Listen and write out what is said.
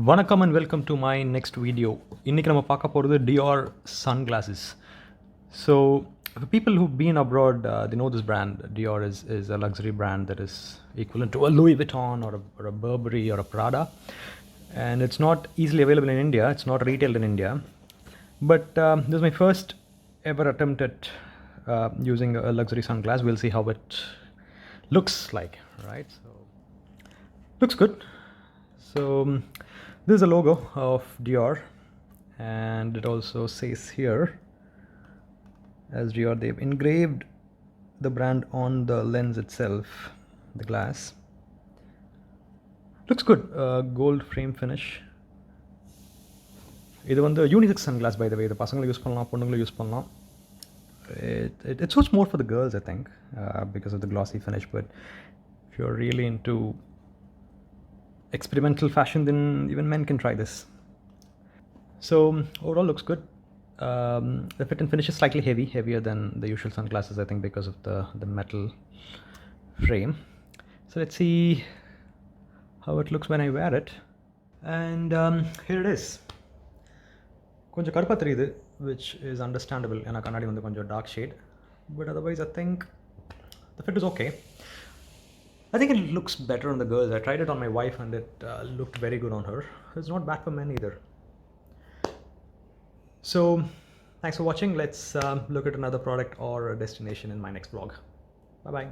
Vanakkam and welcome to my next video. இன்னைக்கு நம்ம பார்க்க போகிறது Dior sunglasses. So for people who've been abroad, they know this brand. Dior is a luxury brand that is equivalent to a Louis Vuitton or a Burberry or a Prada. And it's not easily available in India. It's not retailed in India. But this is my first ever attempt at using a luxury sunglass. We'll see how it looks like, right? So looks good. So this is a logo of Dior, and it also says here as Dior. They've engraved the brand on the lens itself, the glass. Looks good. Gold frame finish. இது வந்து unisex sunglass, by the way. இது பசங்களும் use பண்ணலாம், பொண்ணுங்களும் use பண்ணலாம். It suits more for the girls, I think, because of the glossy finish. But if you're really into experimental fashion, then even men can try this. So overall looks good. The fit and finish is slightly heavier than the usual sunglasses, I think, because of the metal frame. So let's see how it looks when I wear it. And here it is. கொஞ்சம் கருப்பா தெரியுது, which is understandable. ஏன்னா கண்ணாடி வந்து கொஞ்சம் dark shade, but otherwise I think the fit is okay. I think it looks better on the girls. I tried it on my wife and it looked very good on her. It's not bad for men either. So thanks for watching. Let's look at another product or a destination in my next vlog. Bye bye.